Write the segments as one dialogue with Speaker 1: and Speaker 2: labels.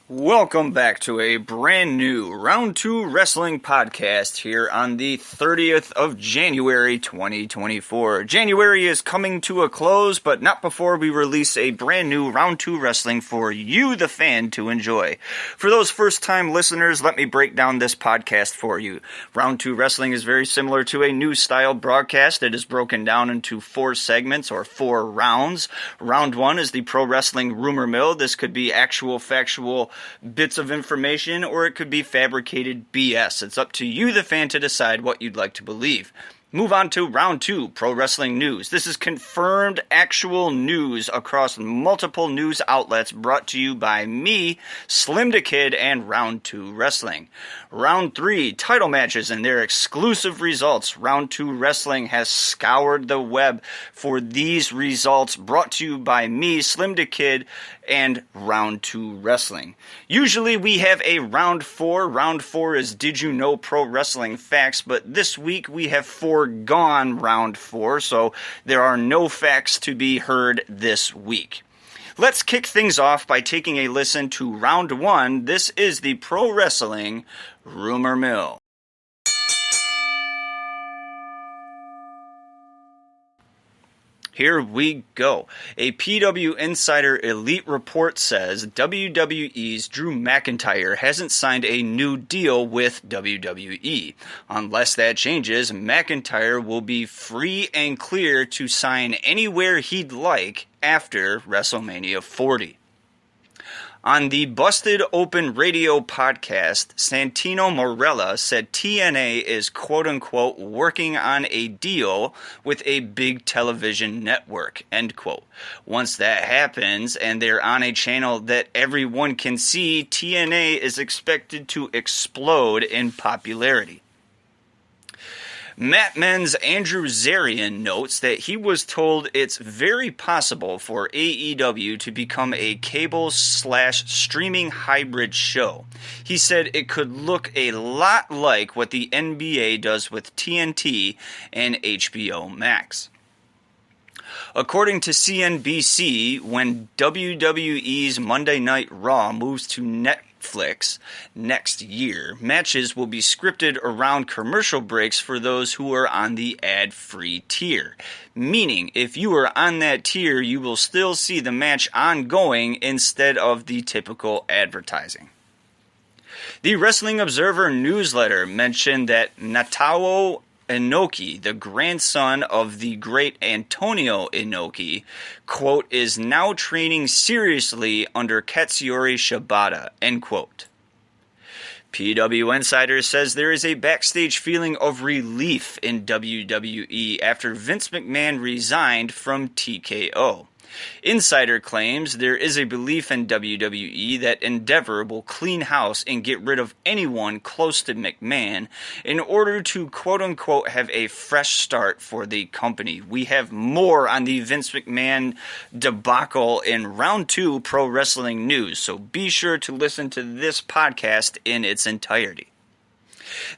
Speaker 1: Welcome back to a brand new Round 2 Wrestling podcast here on the 30th of January 2024. January is coming to a close, but not before we release a brand new Round 2 Wrestling for you, the fan, to enjoy. For those first-time listeners, let me break down this podcast for you. Round 2 Wrestling is very similar to a new-style broadcast. It is broken down into 4 segments, or 4 rounds. Round 1 is the Pro Wrestling Rumor Mill. This could be actual, factual bits of information, or it could be fabricated BS. It's up to you, the fan, to decide what you'd like to believe. Move on to Round 2, Pro Wrestling News. This is confirmed actual news across multiple news outlets brought to you by me, SlimmDa KID, and Round 2 Wrestling. Round 3, title matches and their exclusive results. Round 2 Wrestling has scoured the web for these results brought to you by me, SlimmDa KID, and Round 2 Wrestling. Usually we have a Round 4. Round 4 is Did You Know Pro Wrestling Facts, but this week we have foregone Round 4, so there are no facts to be heard this week. Let's kick things off by taking a listen to Round 1. This is the Pro Wrestling Rumor Mill. Here we go. A PW Insider Elite report says WWE's Drew McIntyre hasn't signed a new deal with WWE. Unless that changes, McIntyre will be free and clear to sign anywhere he'd like after WrestleMania 40. On the Busted Open Radio podcast, Santino Marella said TNA is quote-unquote working on a deal with a big television network, end quote. Once that happens and they're on a channel that everyone can see, TNA is expected to explode in popularity. Matt Men's Andrew Zarian notes that he was told it's very possible for AEW to become a cable/streaming hybrid show. He said it could look a lot like what the NBA does with TNT and HBO Max. According to CNBC, when WWE's Monday Night Raw moves to Netflix next year, matches will be scripted around commercial breaks for those who are on the ad-free tier. Meaning, if you are on that tier, you will still see the match ongoing instead of the typical advertising. The Wrestling Observer newsletter mentioned that Natao Inoki, the grandson of the great Antonio Inoki, quote, is now training seriously under Katsuyori Shibata, end quote. PW Insider says there is a backstage feeling of relief in WWE after Vince McMahon resigned from TKO. Insider claims there is a belief in WWE that Endeavor will clean house and get rid of anyone close to McMahon in order to quote-unquote have a fresh start for the company. We have more on the Vince McMahon debacle in Round 2 Pro Wrestling News, so be sure to listen to this podcast in its entirety.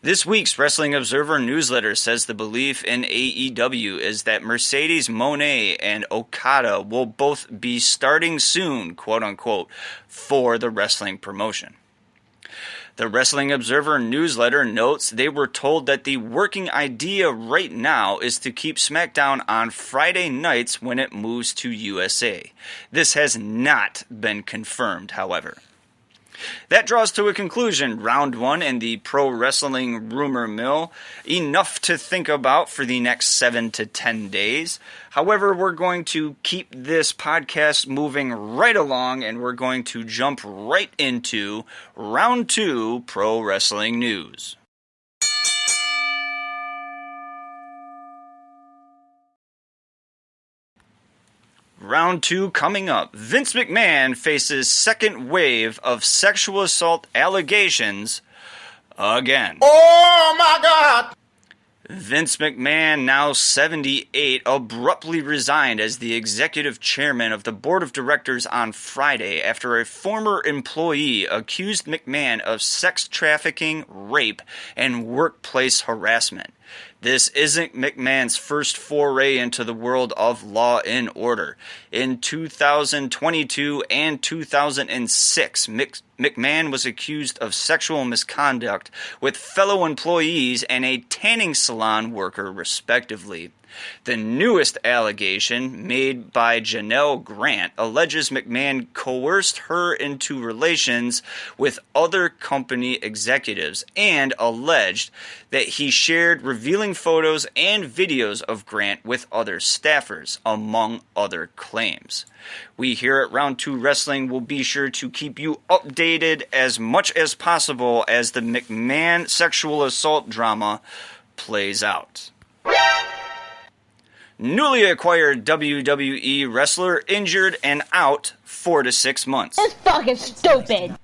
Speaker 1: This week's Wrestling Observer newsletter says the belief in AEW is that Mercedes Moné and Okada will both be starting soon, quote-unquote, for the wrestling promotion. The Wrestling Observer newsletter notes they were told that the working idea right now is to keep SmackDown on Friday nights when it moves to USA. This has not been confirmed, however. That draws to a conclusion Round 1 in the Pro Wrestling Rumor Mill. Enough to think about for the next 7 to 10 days. However, we're going to keep this podcast moving right along, and we're going to jump right into Round 2 Pro Wrestling News. Round 2 coming up. Vince McMahon faces second wave of sexual assault allegations again.
Speaker 2: Oh my God!
Speaker 1: Vince McMahon, now 78, abruptly resigned as the executive chairman of the board of directors on Friday after a former employee accused McMahon of sex trafficking, rape, and workplace harassment. This isn't McMahon's first foray into the world of Law and Order. In 2022 and 2006, McMahon was accused of sexual misconduct with fellow employees and a tanning salon worker, respectively. The newest allegation, made by Janelle Grant, alleges McMahon coerced her into relations with other company executives and alleged that he shared revealing photos and videos of Grant with other staffers, among other claims. We here at Round 2 Wrestling will be sure to keep you updated as much as possible as the McMahon sexual assault drama plays out. Newly acquired WWE wrestler injured and out 4 to 6 months.
Speaker 3: That's fucking stupid.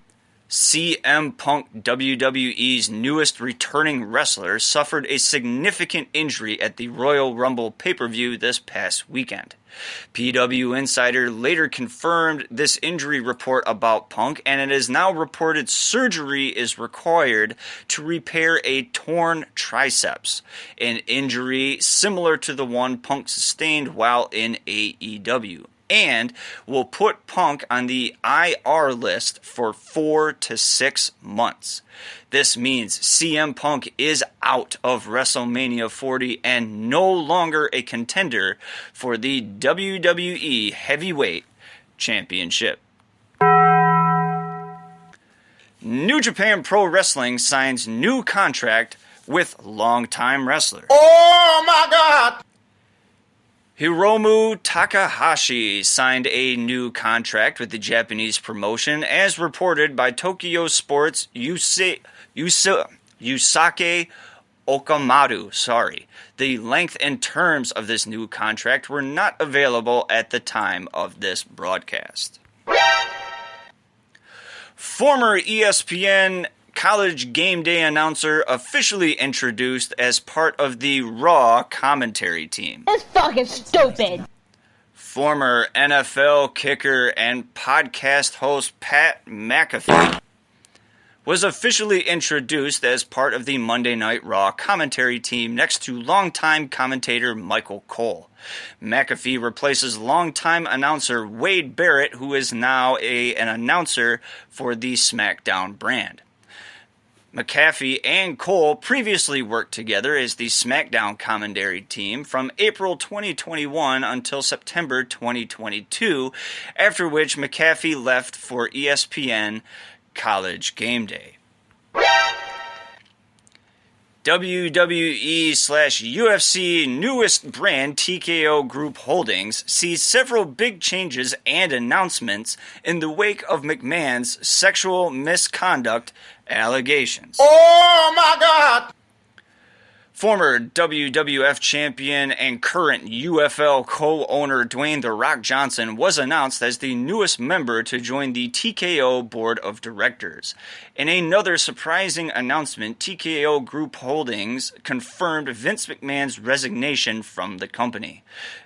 Speaker 1: CM Punk, WWE's newest returning wrestler, suffered a significant injury at the Royal Rumble pay-per-view this past weekend. PW Insider later confirmed this injury report about Punk, and it is now reported surgery is required to repair a torn triceps, an injury similar to the one Punk sustained while in AEW, and will put Punk on the IR list for 4 to 6 months. This means CM Punk is out of WrestleMania 40 and no longer a contender for the WWE Heavyweight Championship. New Japan Pro Wrestling signs new contract with longtime wrestler.
Speaker 2: Oh my God!
Speaker 1: Hiromu Takahashi signed a new contract with the Japanese promotion, as reported by Tokyo Sports' Yusake Okamaru. The length and terms of this new contract were not available at the time of this broadcast. Former ESPN College Game Day announcer officially introduced as part of the Raw commentary team.
Speaker 3: That's fucking stupid.
Speaker 1: Former NFL kicker and podcast host Pat McAfee was officially introduced as part of the Monday Night Raw commentary team next to longtime commentator Michael Cole. McAfee replaces longtime announcer Wade Barrett, who is now an announcer for the SmackDown brand. McAfee and Cole previously worked together as the SmackDown commentary team from April 2021 until September 2022, after which McAfee left for ESPN College Game Day. WWE/UFC newest brand TKO Group Holdings sees several big changes and announcements in the wake of McMahon's sexual misconduct allegations.
Speaker 2: Oh my God!
Speaker 1: Former WWF champion and current UFL co-owner Dwayne "The Rock" Johnson was announced as the newest member to join the TKO Board of Directors. In another surprising announcement, TKO Group Holdings confirmed Vince McMahon's resignation from the company.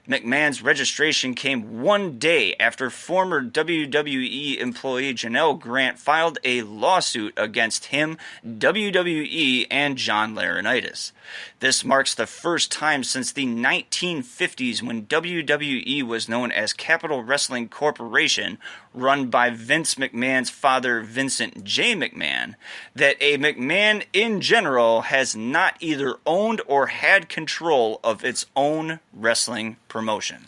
Speaker 1: McMahon's registration came 1 day after former WWE employee Janelle Grant filed a lawsuit against him, WWE, and John Laurinaitis. This marks the first time since the 1950s, when WWE was known as Capital Wrestling Corporation, run by Vince McMahon's father, Vincent J. McMahon, that a McMahon in general has not either owned or had control of its own wrestling promotion.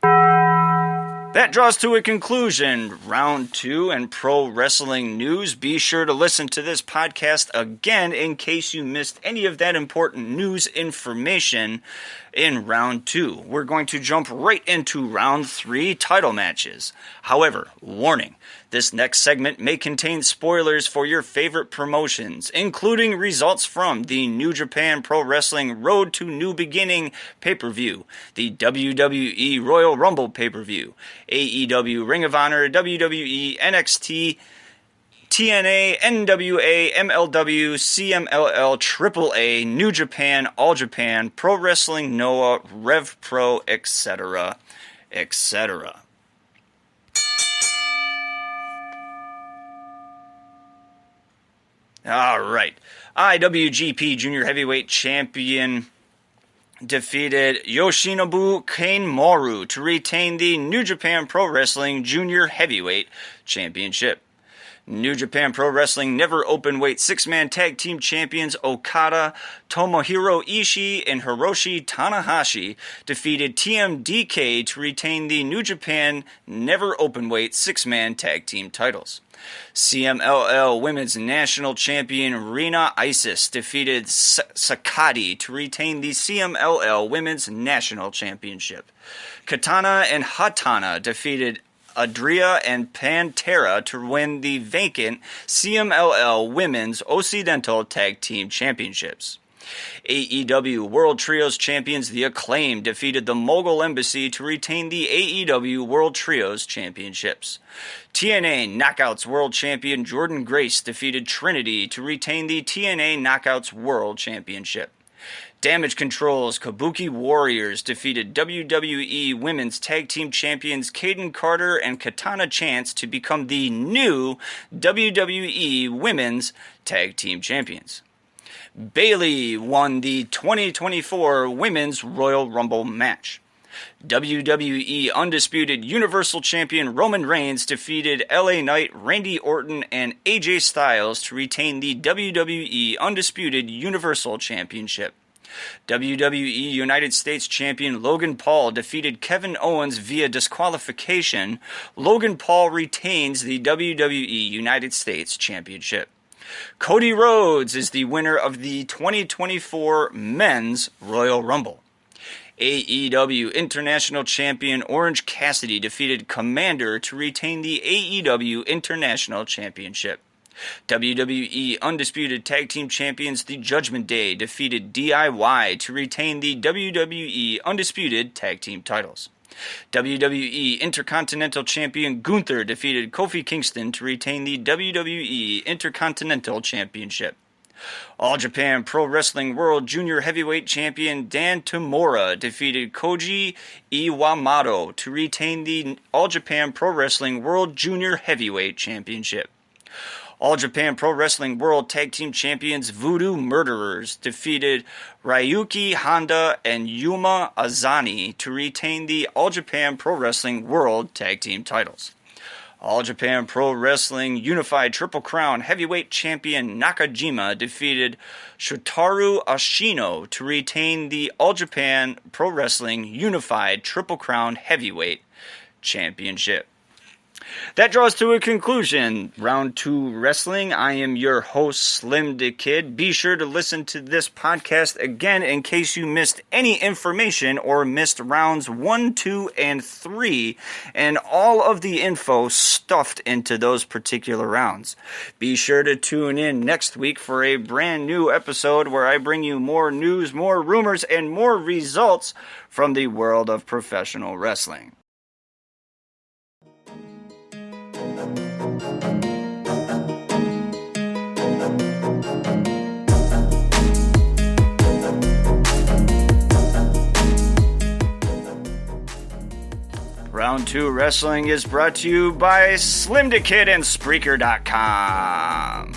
Speaker 1: That draws to a conclusion Round 2 and pro wrestling news. Be sure to listen to this podcast again in case you missed any of that important news information in Round 2. We're going to jump right into Round 3 title matches. However, warning, this next segment may contain spoilers for your favorite promotions, including results from the New Japan Pro Wrestling Road to New Beginning pay-per-view, the WWE Royal Rumble pay-per-view, AEW, Ring of Honor, WWE, NXT, TNA, NWA, MLW, CMLL, AAA, New Japan, All Japan, Pro Wrestling Noah, RevPro, etc., etc. All right. IWGP Junior Heavyweight Champion defeated Yoshinobu Kanemaru to retain the New Japan Pro Wrestling Junior Heavyweight Championship. New Japan Pro Wrestling Never Openweight Six-Man Tag Team Champions Okada, Tomohiro Ishii, and Hiroshi Tanahashi defeated TMDK to retain the New Japan Never Openweight Six-Man Tag Team titles. CMLL Women's National Champion Rina Isis defeated Sakati to retain the CMLL Women's National Championship. Katana and Hatana defeated Adria and Pantera to win the vacant CMLL Women's Occidental Tag Team Championships. AEW World Trios Champions The Acclaim defeated the Mogul Embassy to retain the AEW World Trios Championships. TNA Knockouts World Champion Jordan Grace defeated Trinity to retain the TNA Knockouts World Championship. Damage Control's Kabuki Warriors defeated WWE Women's Tag Team Champions Kaden Carter and Katana Chance to become the new WWE Women's Tag Team Champions. Bayley won the 2024 Women's Royal Rumble match. WWE Undisputed Universal Champion Roman Reigns defeated LA Knight, Randy Orton, and AJ Styles to retain the WWE Undisputed Universal Championship. WWE United States Champion Logan Paul defeated Kevin Owens via disqualification. Logan Paul retains the WWE United States Championship. Cody Rhodes is the winner of the 2024 Men's Royal Rumble. AEW International Champion Orange Cassidy defeated Commander to retain the AEW International Championship. WWE Undisputed Tag Team Champions The Judgment Day defeated DIY to retain the WWE Undisputed Tag Team titles. WWE Intercontinental Champion Gunther defeated Kofi Kingston to retain the WWE Intercontinental Championship. All Japan Pro Wrestling World Junior Heavyweight Champion Dan Tamura defeated Koji Iwamado to retain the All Japan Pro Wrestling World Junior Heavyweight Championship. All Japan Pro Wrestling World Tag Team Champions Voodoo Murderers defeated Ryuki Honda and Yuma Azani to retain the All Japan Pro Wrestling World Tag Team titles. All Japan Pro Wrestling Unified Triple Crown Heavyweight Champion Nakajima defeated Shotaro Ashino to retain the All Japan Pro Wrestling Unified Triple Crown Heavyweight Championship. That draws to a conclusion. Round 2 Wrestling. I am your host, SlimmDa KID. Be sure to listen to this podcast again in case you missed any information or missed rounds 1, 2, and 3, and all of the info stuffed into those particular rounds. Be sure to tune in next week for a brand new episode where I bring you more news, more rumors, and more results from the world of professional wrestling. Round 2 Wrestling is brought to you by SlimmDa KID and Spreaker.com.